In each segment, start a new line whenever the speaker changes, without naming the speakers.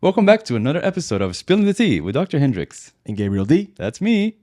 Welcome back to another episode of Spilling the Tea with Dr. Hendrix.
And Gabriel D.
That's me.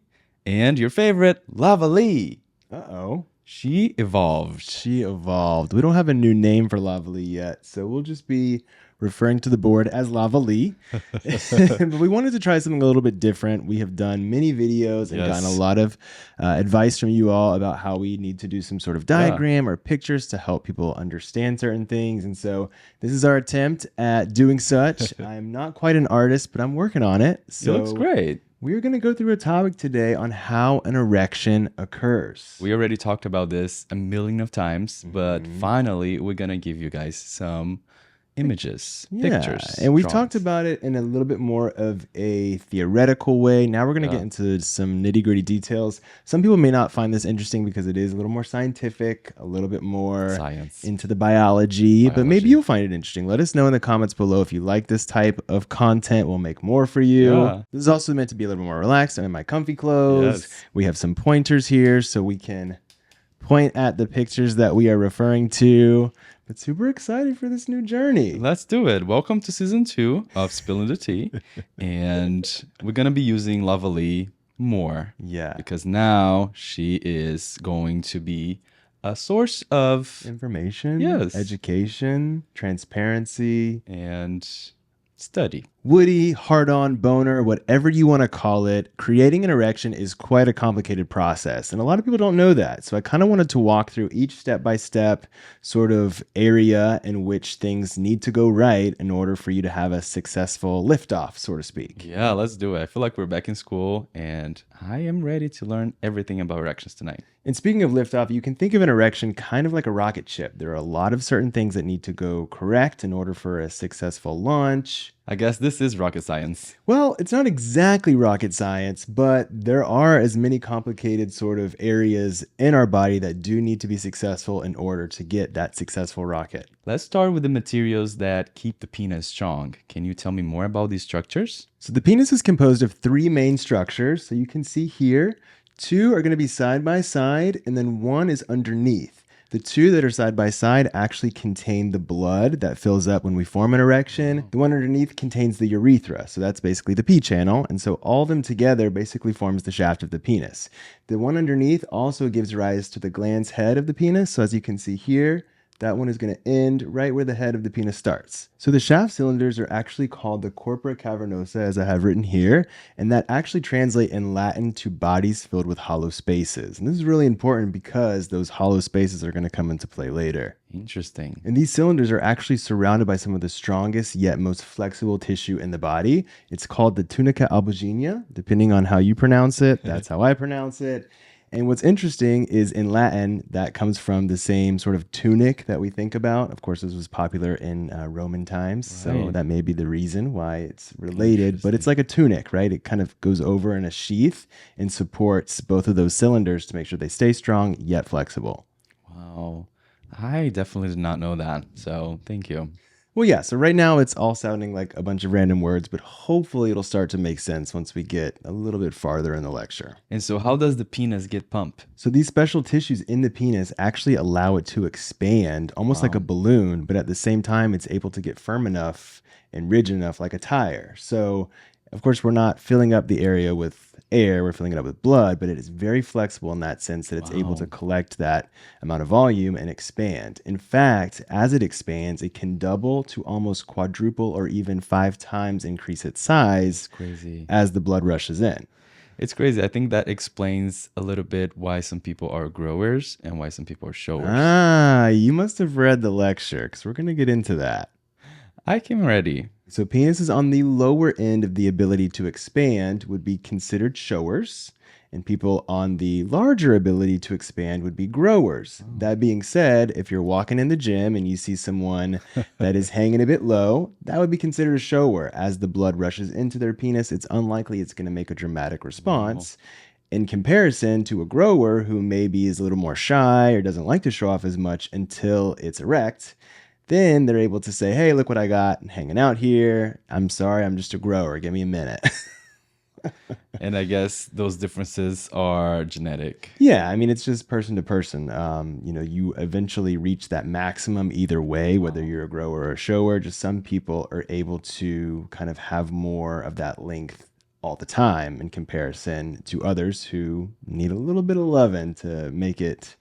And your favorite, Lava Lee.
Uh-oh.
She evolved.
She evolved. We don't have a new name for Lava Lee yet, so we'll just be referring to the board as Lava Lee. But we wanted to try something a little bit different. We have done many videos and gotten a lot of advice from you all about how we need to do some sort of diagram or pictures to help people understand certain things. And so this is our attempt at doing such. I'm not quite an artist, but I'm working on it. So
It looks great.
We're going to go through a topic today on how an erection occurs.
We already talked about this a million of times, but finally we're going to give you guys some images, pictures.
And we've
drawings.
talked about it in a little bit more of a theoretical way. Now we're going to get into some nitty-gritty details. Some people may not find this interesting because it is a little more scientific, a little bit more
Science.
into the biology, but maybe you'll find it interesting. Let us know in the comments below if you like this type of content. We'll make more for you.
Yeah.
This is also meant to be a little more relaxed. I'm in my comfy clothes.
Yes.
We have some pointers here so we can point at the pictures that we are referring to. But super excited for this new journey.
Let's do it. Welcome to season 2 of Spilling the Tea. And we're going to be using Lava Lee more.
Yeah.
Because now she is going to be a source of
Information,
Yes.
education, transparency,
and study.
woody, hard-on, boner, whatever you want to call it. Creating an erection is quite a complicated process, and a lot of people don't know that. So I kind of wanted to walk through each step-by-step sort of area in which things need to go right in order for you to have a successful liftoff, so to speak.
Yeah, let's do it. I feel like we're back in school and I am ready to learn everything about erections tonight.
And speaking of liftoff, you can think of an erection kind of like a rocket ship. There are a lot of certain things that need to go correct in order for a successful launch.
I guess this is rocket science.
Well, it's not exactly rocket science, but there are as many complicated sort of areas in our body that do need to be successful in order to get that successful rocket.
Let's start with the materials that keep the penis strong. Can you tell me more about these structures?
So the penis is composed of 3 main structures. So you can see here, 2 are going to be side by side, and then 1 is underneath. The 2 that are side by side actually contain the blood that fills up when we form an erection. The one underneath contains the urethra, so that's basically the pee channel. And so all of them together basically forms the shaft of the penis. The one underneath also gives rise to the glans head of the penis. So as you can see here, that one is going to end right where the head of the penis starts. So the shaft cylinders are actually called the corpora cavernosa, as I have written here, and that actually translate in Latin to bodies filled with hollow spaces. And this is really important because those hollow spaces are going to come into play later.
Interesting.
And these cylinders are actually surrounded by some of the strongest yet most flexible tissue in the body. It's called the tunica albuginea, depending on how you pronounce it. That's how I pronounce it. And what's interesting is in Latin, that comes from the same sort of tunic that we think about. Of course, this was popular in Roman times, so that may be the reason why it's related. But it's like a tunic, right? It kind of goes over in a sheath and supports both of those cylinders to make sure they stay strong yet flexible.
Wow. I definitely did not know that. So thank you.
Well, yeah, so right now it's all sounding like a bunch of random words, but hopefully it'll start to make sense once we get a little bit farther in the lecture.
And so how does the penis get pumped?
So these special tissues in the penis actually allow it to expand almost like a balloon, but at the same time, it's able to get firm enough and rigid enough like a tire. So of course, we're not filling up the area with air, we're filling it up with blood, but it is very flexible in that sense that it's able to collect that amount of volume and expand. In fact, as it expands, it can double to almost quadruple or even 5 times increase its size as the blood rushes in.
It's crazy. I think that explains a little bit why some people are growers and why some people are showers.
Ah, you must have read the lecture because we're going to get into that.
I came ready.
So penises on the lower end of the ability to expand would be considered showers, and people on the larger ability to expand would be growers. That being said, if you're walking in the gym and you see someone that is hanging a bit low, that would be considered a shower. As the blood rushes into their penis, it's unlikely it's going to make a dramatic response. In comparison to a grower who maybe is a little more shy or doesn't like to show off as much until it's erect, then they're able to say, hey, look what I got hanging out here. I'm sorry, I'm just a grower. Give me a minute.
And I guess those differences are genetic.
Yeah, I mean, it's just person to person. You eventually reach that maximum either way, whether you're a grower or a shower. Just some people are able to kind of have more of that length all the time in comparison to others who need a little bit of loving to make it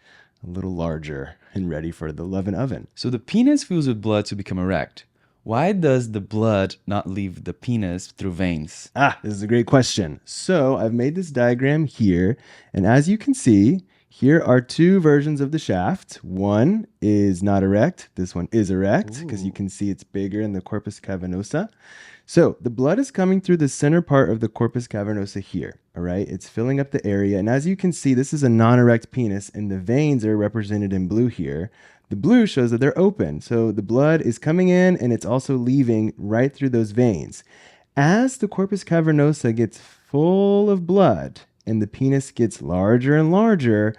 a little larger and ready for the loving oven.
So the penis fills with blood to become erect. Why does the blood not leave the penis through veins?
This is a great question. So I've made this diagram here, and as you can see, here are two versions of the shaft. One is not erect. This one is erect because you can see it's bigger in the corpus cavernosa. So the blood is coming through the center part of the corpus cavernosa here, all right? It's filling up the area. And as you can see, this is a non-erect penis, and the veins are represented in blue here. The blue shows that they're open. So the blood is coming in, and it's also leaving right through those veins. As the corpus cavernosa gets full of blood and the penis gets larger and larger,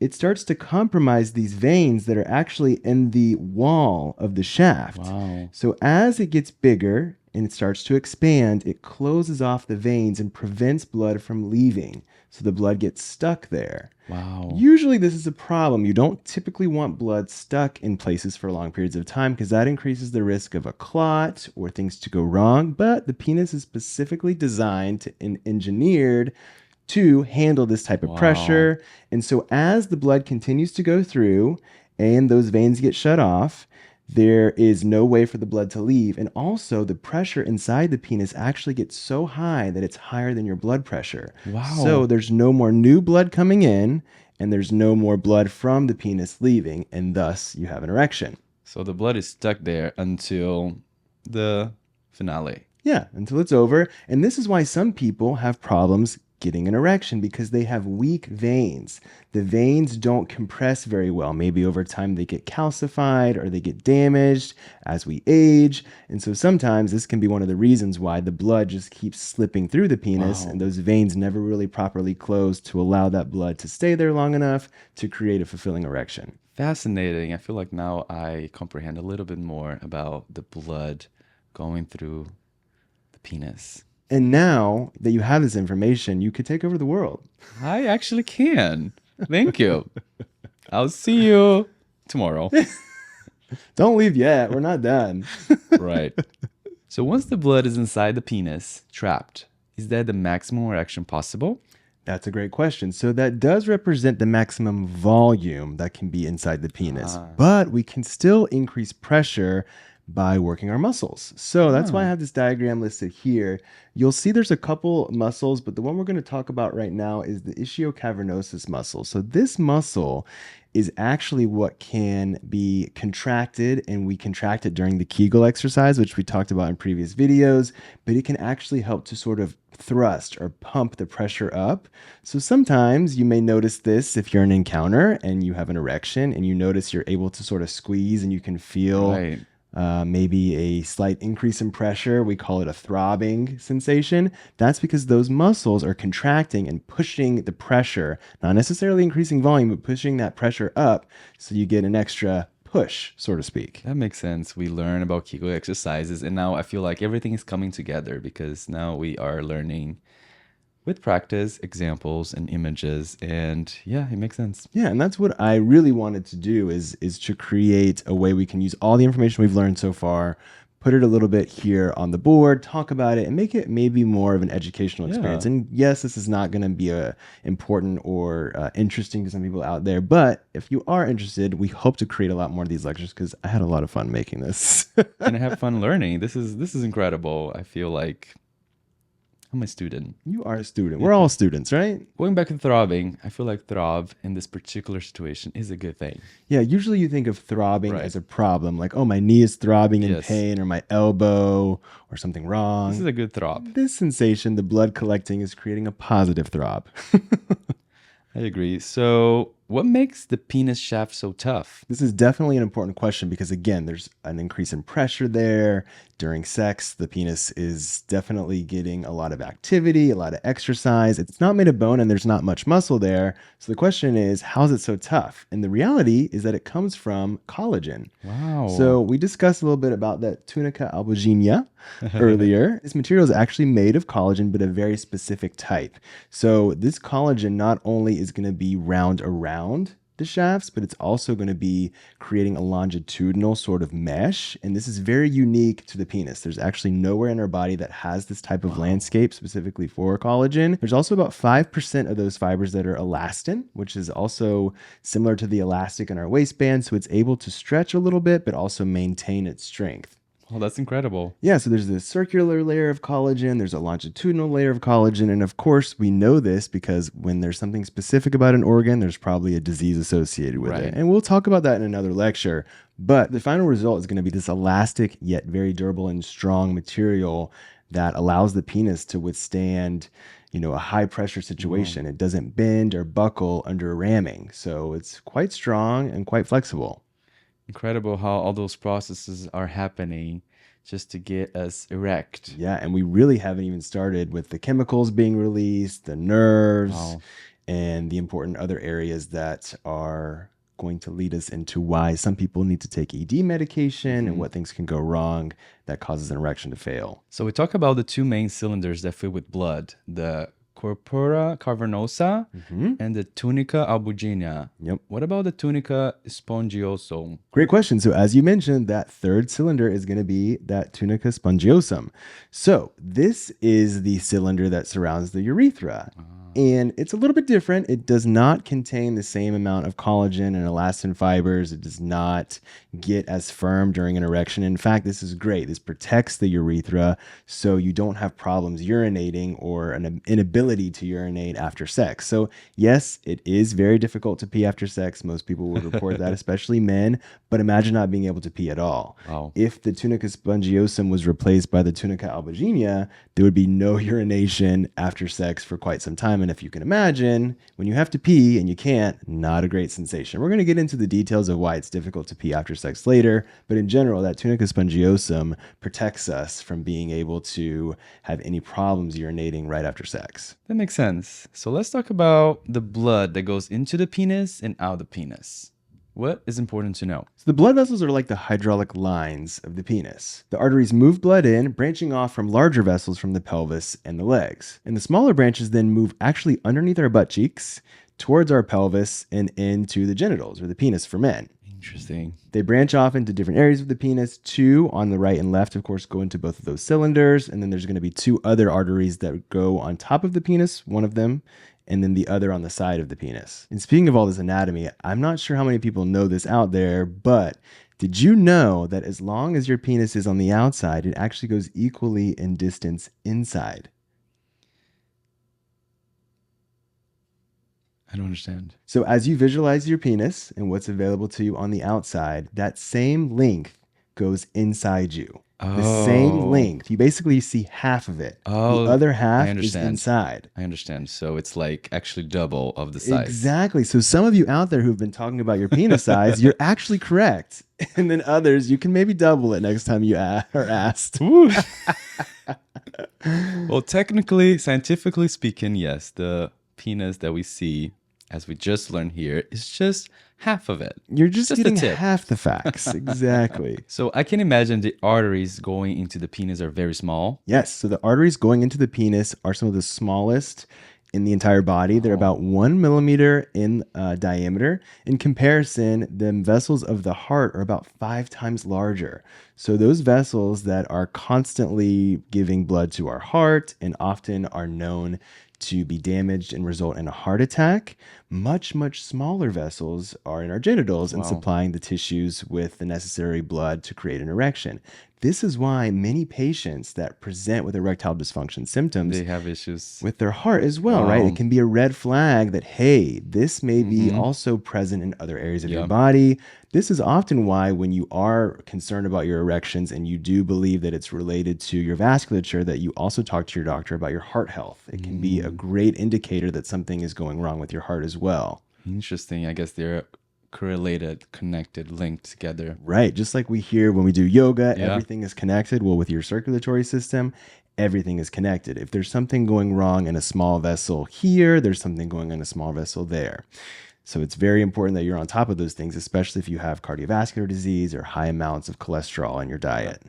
it starts to compromise these veins that are actually in the wall of the shaft.
Wow.
So as it gets bigger and it starts to expand, it closes off the veins and prevents blood from leaving. So the blood gets stuck there.
Wow.
Usually this is a problem. You don't typically want blood stuck in places for long periods of time because that increases the risk of a clot or things to go wrong. But the penis is specifically designed and engineered to handle this type of pressure. And so as the blood continues to go through and those veins get shut off, there is no way for the blood to leave. And also the pressure inside the penis actually gets so high that it's higher than your blood pressure.
Wow.
So there's no more new blood coming in and there's no more blood from the penis leaving. And thus you have an erection.
So the blood is stuck there until the finale.
Yeah, until it's over. And this is why some people have problems getting an erection because they have weak veins. The veins don't compress very well. Maybe over time they get calcified or they get damaged as we age. And so sometimes this can be one of the reasons why the blood just keeps slipping through the penis and those veins never really properly close to allow that blood to stay there long enough to create a fulfilling erection.
Fascinating. I feel like now I comprehend a little bit more about the blood going through the penis.
And now that you have this information, you could take over the world.
I actually can. Thank you. I'll see you tomorrow.
Don't leave yet. We're not done.
Right. So once the blood is inside the penis, trapped, is that the maximum erection possible?
That's a great question. So that does represent the maximum volume that can be inside the penis, but we can still increase pressure by working our muscles. So that's why I have this diagram listed here. You'll see there's a couple muscles, but the one we're going to talk about right now is the ischiocavernosus muscle. So this muscle is actually what can be contracted, and we contract it during the Kegel exercise, which we talked about in previous videos, but it can actually help to sort of thrust or pump the pressure up. So sometimes you may notice this if you're in an encounter and you have an erection and you notice you're able to sort of squeeze and you can feel maybe a slight increase in pressure. We call it a throbbing sensation. That's because those muscles are contracting and pushing the pressure, not necessarily increasing volume, but pushing that pressure up so you get an extra push, so to speak.
That makes sense. We learn about Kegel exercises, and now I feel like everything is coming together because now we are learning with practice, examples, and images, and yeah, it makes sense.
Yeah, and that's what I really wanted to do is to create a way we can use all the information we've learned so far, put it a little bit here on the board, talk about it, and make it maybe more of an educational experience. And yes, this is not going to be important or interesting to some people out there, but if you are interested, we hope to create a lot more of these lectures because I had a lot of fun making this.
And I have fun learning. This is incredible. I feel like I'm a student.
You are a student. We're all students, right?
Going back to throbbing, I feel like throb in this particular situation is a good thing.
Yeah, usually you think of throbbing as a problem, like, oh, my knee is throbbing in pain, or my elbow, or something wrong.
This is a good throb.
This sensation, the blood collecting, is creating a positive throb.
I agree. So what makes the penis shaft so tough?
This is definitely an important question because, again, there's an increase in pressure there. During sex, the penis is definitely getting a lot of activity, a lot of exercise. It's not made of bone and there's not much muscle there. So the question is, how is it so tough? And the reality is that it comes from collagen.
Wow.
So we discussed a little bit about that tunica albuginea earlier. This material is actually made of collagen, but a very specific type. So this collagen not only is going to be wound around the shafts, but it's also going to be creating a longitudinal sort of mesh. And this is very unique to the penis. There's actually nowhere in our body that has this type of landscape specifically for collagen. There's also about 5% of those fibers that are elastin, which is also similar to the elastic in our waistband. So it's able to stretch a little bit, but also maintain its strength.
Oh, that's incredible.
Yeah, so there's this circular layer of collagen, there's a longitudinal layer of collagen, and of course we know this because when there's something specific about an organ, there's probably a disease associated with it. And we'll talk about that in another lecture. But the final result is going to be this elastic yet very durable and strong material that allows the penis to withstand, a high pressure situation. It doesn't bend or buckle under ramming. So it's quite strong and quite flexible.
Incredible how all those processes are happening just to get us erect.
Yeah, and we really haven't even started with the chemicals being released, the nerves, and the important other areas that are going to lead us into why some people need to take ED medication and what things can go wrong that causes an erection to fail.
So we talk about the two main cylinders that fill with blood, the corpora cavernosa and the tunica albuginea.
Yep.
What about the tunica spongiosum?
Great question. So as you mentioned, that third cylinder is going to be that tunica spongiosum. So this is the cylinder that surrounds the urethra. And it's a little bit different. It does not contain the same amount of collagen and elastin fibers. It does not get as firm during an erection. In fact, this is great. This protects the urethra so you don't have problems urinating or an inability to urinate after sex. So yes, it is very difficult to pee after sex. Most people would report that, especially men. But imagine not being able to pee at all.
Wow.
If the tunica spongiosum was replaced by the tunica albuginea, there would be no urination after sex for quite some time. And if you can imagine, when you have to pee and you can't, not a great sensation. We're going to get into the details of why it's difficult to pee after sex later. But in general, that tunica spongiosum protects us from being able to have any problems urinating right after sex.
That makes sense. So let's talk about the blood that goes into the penis and out the penis. What is important to know?
So the blood vessels are like the hydraulic lines of the penis. The arteries move blood in, branching off from larger vessels from the pelvis and the legs. And the smaller branches then move actually underneath our butt cheeks, towards our pelvis, and into the genitals, or the penis for men.
Interesting.
They branch off into different areas of the penis. Two on the right and left, of course, go into both of those cylinders. And then there's going to be two other arteries that go on top of the penis, one of them, and then the other on the side of the penis. And speaking of all this anatomy, I'm not sure how many people know this out there, but did you know that as long as your penis is on the outside, it actually goes equally in distance inside?
I don't understand.
So as you visualize your penis and what's available to you on the outside, that same length goes inside you. The same length. You basically see half of it. The other half is inside.
I understand. So it's like actually double of the size.
Exactly. So some of you out there who've been talking about your penis size, you're actually correct. And then others, you can maybe double it next time you are asked.
Well, technically, scientifically speaking, yes, the penis that we see, as we just learned here, is just half of it.
You're just getting
the tip.
half the facts. Exactly.
So I can imagine the arteries going into the penis are very small.
Yes. So the arteries going into the penis are some of the smallest in the entire body. They're about 1 millimeter in diameter. In comparison, the vessels of the heart are about 5 times larger. So those vessels that are constantly giving blood to our heart and often are known to be damaged and result in a heart attack, much, much smaller vessels are in our genitals and supplying the tissues with the necessary blood to create an erection. This is why many patients that present with erectile dysfunction symptoms,
they have issues
with their heart as well, right? It can be a red flag that, hey, this may be also present in other areas of your body. This is often why when you are concerned about your erections and you do believe that it's related to your vasculature, that you also talk to your doctor about your heart health. It can be a great indicator that something is going wrong with your heart as well.
Interesting. I guess they're correlated, connected, linked together.
Right. Just like we hear when we do yoga,
Yeah.
everything is connected. Well, with your circulatory system, everything is connected. If there's something going wrong in a small vessel here, there's something going on in a small vessel there. So it's very important that you're on top of those things, especially if you have cardiovascular disease or high amounts of cholesterol in your diet.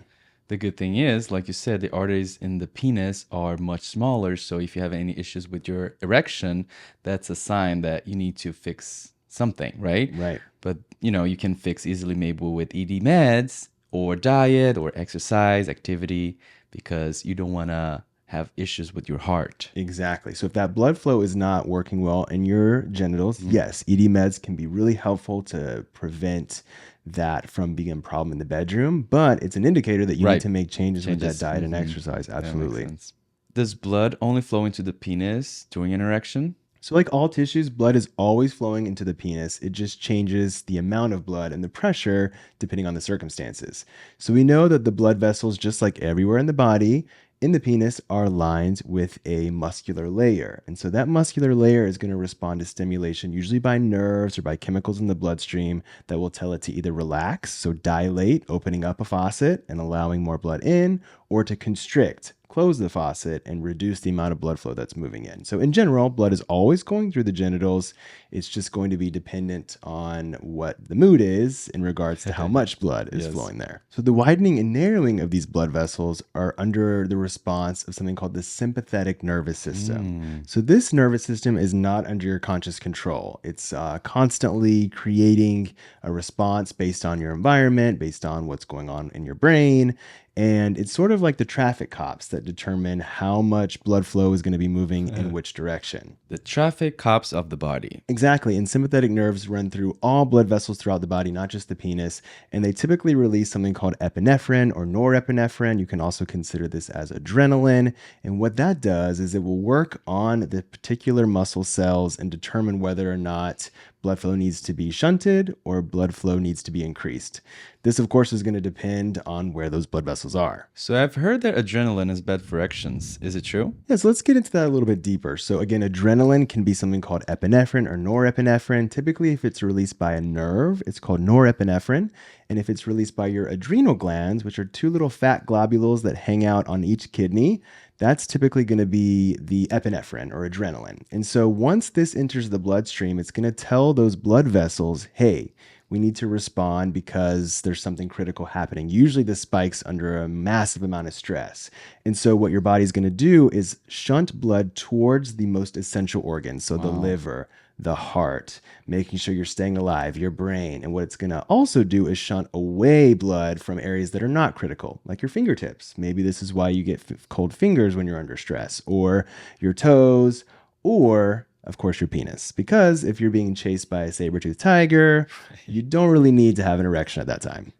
The good thing is, like you said, the arteries in the penis are much smaller. So if you have any issues with your erection, that's a sign that you need to fix something, right?
Right.
But you can fix easily maybe with ED meds or diet or exercise activity because you don't want to have issues with your heart.
Exactly. So if that blood flow is not working well in your genitals, yes, ED meds can be really helpful to prevent that from being a problem in the bedroom, but it's an indicator that you need
Right.
to make changes with that
Changes.
diet and exercise.
That makes
Absolutely.
sense. Does blood only flow into the penis during an erection?
So, like all tissues, blood is always flowing into the penis. It just changes the amount of blood and the pressure depending on the circumstances. So, we know that the blood vessels, just like everywhere in the body, in the penis are lined with a muscular layer. And so that muscular layer is going to respond to stimulation, usually by nerves or by chemicals in the bloodstream that will tell it to either relax, so dilate, opening up a faucet and allowing more blood in, or to constrict, close the faucet and reduce the amount of blood flow that's moving in. So in general, blood is always going through the genitals. It's just going to be dependent on what the mood is in regards to how much blood is
Yes.
flowing there. So the widening and narrowing of these blood vessels are under the response of something called the sympathetic nervous system. So this nervous system is not under your conscious control. It's constantly creating a response based on your environment, based on what's going on in your brain. And it's sort of like the traffic cops that determine how much blood flow is going to be moving in which direction.
The traffic cops of the body.
Exactly. And sympathetic nerves run through all blood vessels throughout the body, not just the penis. And they typically release something called epinephrine or norepinephrine. You can also consider this as adrenaline. And what that does is it will work on the particular muscle cells and determine whether or not blood flow needs to be shunted or blood flow needs to be increased. This, of course, is going to depend on where those blood vessels are.
So I've heard that adrenaline is bad for erections. Is it true?
Yeah, so let's get into that a little bit deeper. So again, adrenaline can be something called epinephrine or norepinephrine. Typically, if it's released by a nerve, it's called norepinephrine. And if it's released by your adrenal glands, which are two little fat globules that hang out on each kidney, that's typically going to be the epinephrine or adrenaline. And so once this enters the bloodstream, it's going to tell those blood vessels, hey, we need to respond because there's something critical happening. Usually this spikes under a massive amount of stress. And so what your body's going to do is shunt blood towards the most essential organs. So the liver, the heart, making sure you're staying alive, your brain. And what it's going to also do is shunt away blood from areas that are not critical, like your fingertips. Maybe this is why you get cold fingers when you're under stress, or your toes, or of course, your penis. Because if you're being chased by a saber-toothed tiger, you don't really need to have an erection at that time.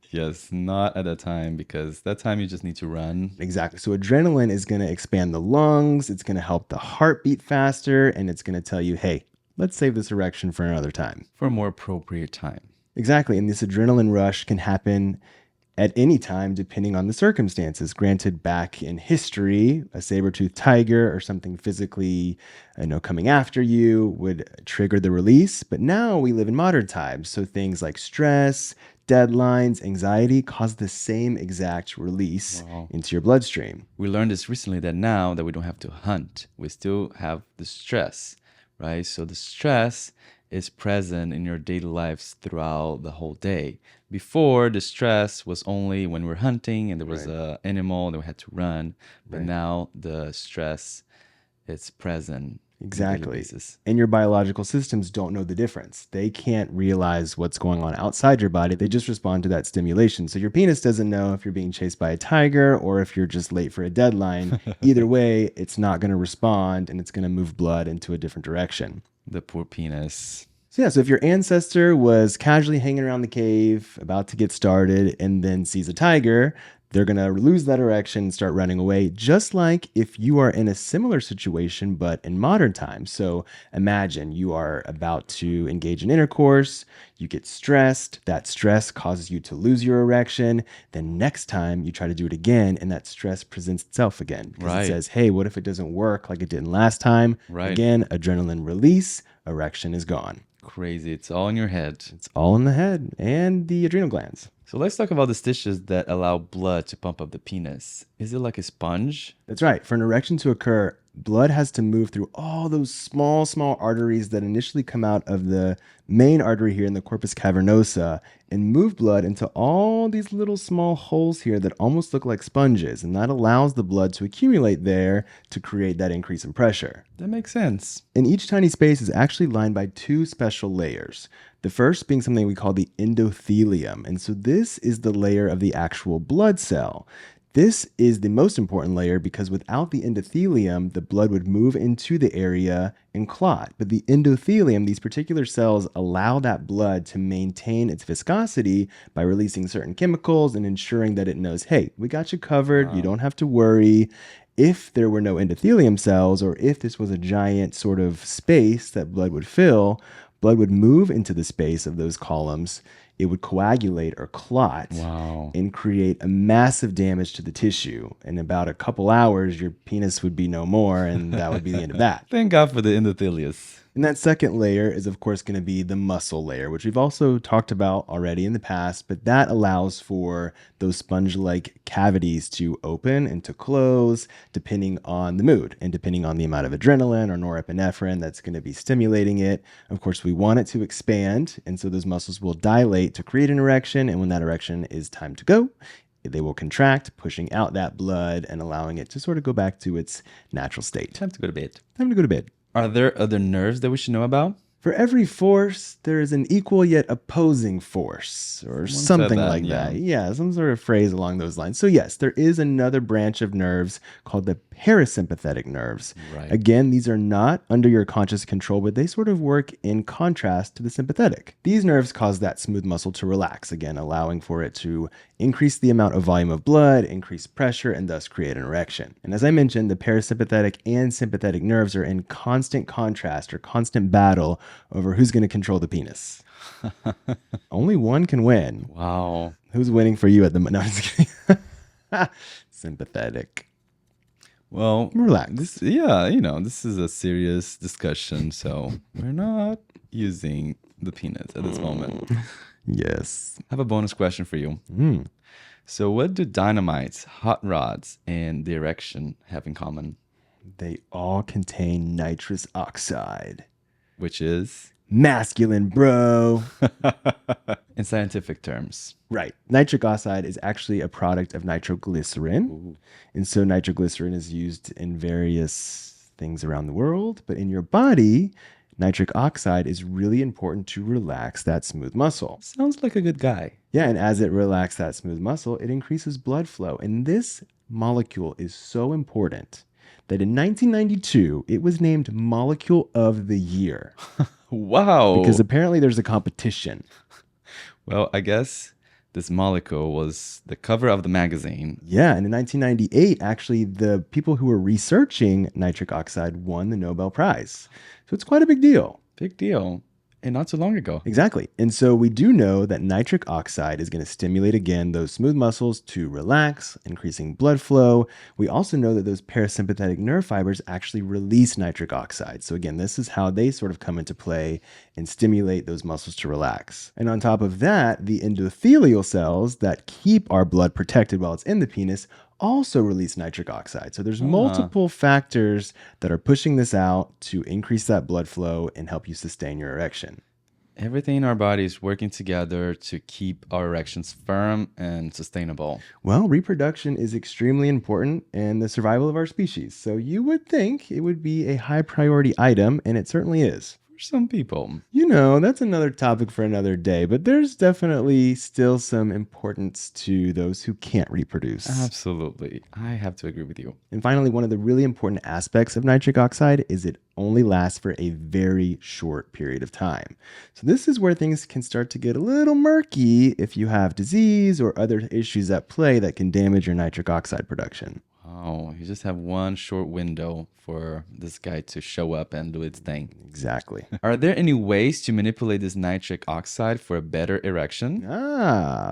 Yes, not at that time because that time you just need to run.
Exactly. So adrenaline is going to expand the lungs. It's going to help the heart beat faster. And it's going to tell you, hey, let's save this erection for another time.
For a more appropriate time.
Exactly. And this adrenaline rush can happen at any time, depending on the circumstances. Granted, back in history, a saber-toothed tiger or something physically, coming after you would trigger the release. But now we live in modern times. So things like stress, deadlines, anxiety cause the same exact release into your bloodstream.
We learned this recently that now that we don't have to hunt, we still have the stress, right? So the stress is present in your daily lives throughout the whole day. Before, the stress was only when we're hunting and there was an animal that we had to run. But now the stress is present.
Exactly. And your biological systems don't know the difference. They can't realize what's going on outside your body. They just respond to that stimulation. So your penis doesn't know if you're being chased by a tiger or if you're just late for a deadline. Either way, it's not going to respond and it's going to move blood into a different direction.
The poor penis.
So if your ancestor was casually hanging around the cave, about to get started, and then sees a tiger, they're going to lose that erection and start running away, just like if you are in a similar situation, but in modern times. So imagine you are about to engage in intercourse, you get stressed, that stress causes you to lose your erection. Then next time you try to do it again, and that stress presents itself again. Because
Right.
it says, hey, what if it doesn't work like it didn't last time?
Right.
Again, adrenaline release, erection is gone.
Crazy. It's all in your head.
It's all in the head and the adrenal glands.
So let's talk about the stitches that allow blood to pump up the penis. Is it like a sponge?
That's right. For an erection to occur, blood has to move through all those small arteries that initially come out of the main artery here in the corpus cavernosa and move blood into all these little small holes here that almost look like sponges. And that allows the blood to accumulate there to create that increase in pressure.
That makes sense.
And each tiny space is actually lined by two special layers. The first being something we call the endothelium. And so this is the layer of the actual blood cell. This is the most important layer because without the endothelium, the blood would move into the area and clot. But the endothelium, these particular cells, allow that blood to maintain its viscosity by releasing certain chemicals and ensuring that it knows, hey, we got you covered. You don't have to worry. If there were no endothelium cells, or if this was a giant sort of space that blood would fill, blood would move into the space of those columns. It would coagulate or clot and create a massive damage to the tissue. In about a couple hours, your penis would be no more, and that would be the end of that.
Thank God for the endothelius.
And that second layer is, of course, going to be the muscle layer, which we've also talked about already in the past, but that allows for those sponge-like cavities to open and to close depending on the mood and depending on the amount of adrenaline or norepinephrine that's going to be stimulating it. Of course, we want it to expand, and so those muscles will dilate to create an erection, and when that erection is time to go, they will contract, pushing out that blood and allowing it to sort of go back to its natural state.
Time to go to bed.
Time to go to bed.
Are there other nerves that we should know about?
For every force, there is an equal yet opposing force, or something like that. Yeah, some sort of phrase along those lines. So yes, there is another branch of nerves called the parasympathetic nerves.
Right.
Again, these are not under your conscious control, but they sort of work in contrast to the sympathetic. These nerves cause that smooth muscle to relax, again, allowing for it to increase the amount of volume of blood, increase pressure, and thus create an erection. And as I mentioned, the parasympathetic and sympathetic nerves are in constant contrast or constant battle over who's going to control the penis. Only one can win.
Wow.
Who's winning for you at the moment? No, I'm just kidding. Sympathetic.
Well,
relax.
This is a serious discussion, so we're not using the penis at this moment.
Yes.
I have a bonus question for you. So what do dynamites, hot rods, and the erection have in common?
They all contain nitrous oxide.
Which is?
Masculine, bro.
In scientific terms.
Right. Nitric oxide is actually a product of nitroglycerin. Ooh. And so nitroglycerin is used in various things around the world. But in your body, nitric oxide is really important to relax that smooth muscle.
Sounds like a good guy.
Yeah, and as it relaxes that smooth muscle, it increases blood flow. And this molecule is so important that in 1992, it was named Molecule of the Year.
Wow.
Because apparently there's a competition.
Well, I guess this molecule was the cover of the magazine.
Yeah, and in 1998, actually, the people who were researching nitric oxide won the Nobel Prize. So it's quite a big deal.
Big deal. And not so long ago.
Exactly. And so we do know that nitric oxide is going to stimulate, again, those smooth muscles to relax, increasing blood flow. We also know that those parasympathetic nerve fibers actually release nitric oxide. So again, this is how they sort of come into play and stimulate those muscles to relax. And on top of that, the endothelial cells that keep our blood protected while it's in the penis also release nitric oxide. So there's multiple factors that are pushing this out to increase that blood flow and help you sustain your erection.
Everything in our body is working together to keep our erections firm and sustainable.
Well, reproduction is extremely important in the survival of our species. So you would think it would be a high priority item, and it certainly is.
For some people.
You know, that's another topic for another day, but there's definitely still some importance to those who can't reproduce.
Absolutely. I have to agree with you.
And finally, one of the really important aspects of nitric oxide is it only lasts for a very short period of time. So this is where things can start to get a little murky if you have disease or other issues at play that can damage your nitric oxide production.
Oh, you just have one short window for this guy to show up and do its thing.
Exactly.
Are there any ways to manipulate this nitric oxide for a better erection?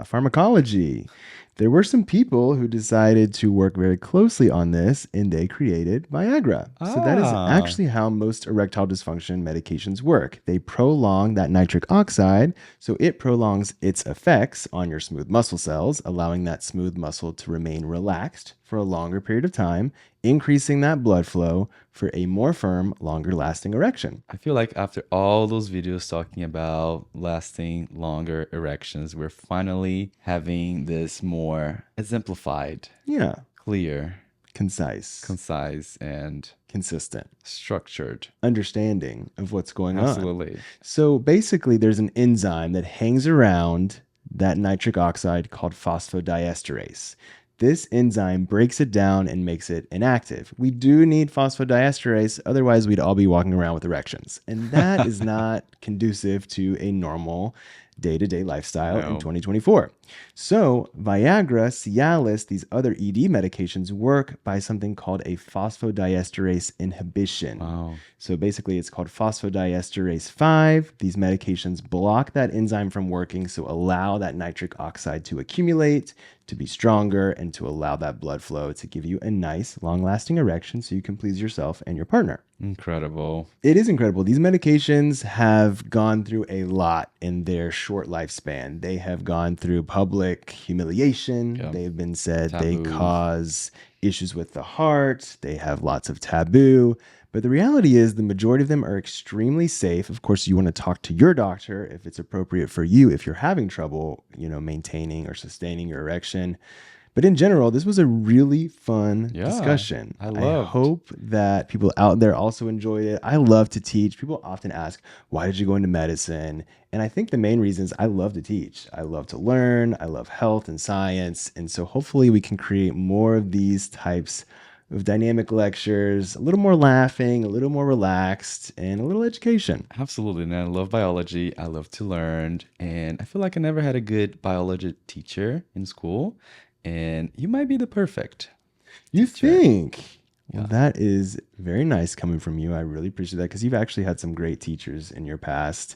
Pharmacology. There were some people who decided to work very closely on this and they created Viagra. So that is actually how most erectile dysfunction medications work. They prolong that nitric oxide, so it prolongs its effects on your smooth muscle cells, allowing that smooth muscle to remain relaxed for a longer period of time, increasing that blood flow for a more firm, longer lasting erection.
I feel like after all those videos talking about lasting longer erections, we're finally having this more exemplified,
Yeah.
clear,
concise,
and
consistent
structured
understanding of what's going on.
Absolutely.
So basically, there's an enzyme that hangs around that nitric oxide called phosphodiesterase. This enzyme breaks it down and makes it inactive. We do need phosphodiesterase, otherwise we'd all be walking around with erections. And that is not conducive to a normal day-to-day lifestyle in 2024. So Viagra, Cialis, these other ED medications work by something called a phosphodiesterase inhibition.
Wow.
So basically it's called phosphodiesterase 5. These medications block that enzyme from working, so allow that nitric oxide to accumulate, to be stronger, and to allow that blood flow to give you a nice, long-lasting erection so you can please yourself and your partner.
Incredible.
It is incredible. These medications have gone through a lot in their short lifespan. They have gone through public humiliation.
Yep.
They've been said
Taboo.
they cause issues with the heart. They have lots of taboo. But the reality is the majority of them are extremely safe. Of course, you want to talk to your doctor if it's appropriate for you, if you're having trouble, maintaining or sustaining your erection. But in general, this was a really fun discussion.
I
hope that people out there also enjoyed it. I love to teach. People often ask, why did you go into medicine? And I think the main reason is I love to teach. I love to learn. I love health and science. And so hopefully we can create more of these types of dynamic lectures, a little more laughing, a little more relaxed, and a little education.
Absolutely. And I love biology. I love to learn. And I feel like I never had a good biology teacher in school. And you might be the perfect
You
teacher.
think? Well, that is very nice coming from you. I really appreciate that because you've actually had some great teachers in your past.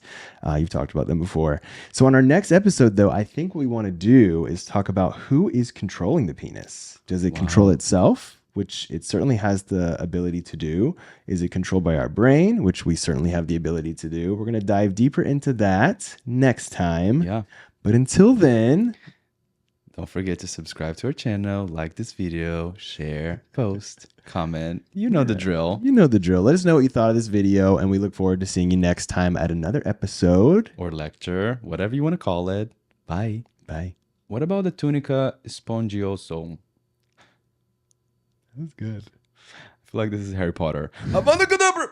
You've talked about them before. So on our next episode, though, I think what we want to do is talk about who is controlling the penis. Does it control itself, which it certainly has the ability to do? Is it controlled by our brain, which we certainly have the ability to do? We're going to dive deeper into that next time.
Yeah.
But until then...
Don't forget to subscribe to our channel, like this video, share, post, comment. You know the drill.
You know the drill. Let us know what you thought of this video, and we look forward to seeing you next time at another episode.
Or lecture, whatever you want to call it. Bye.
Bye.
What about the tunica spongiosum?
That was good.
I feel like this is Harry Potter. Avada Kedavra!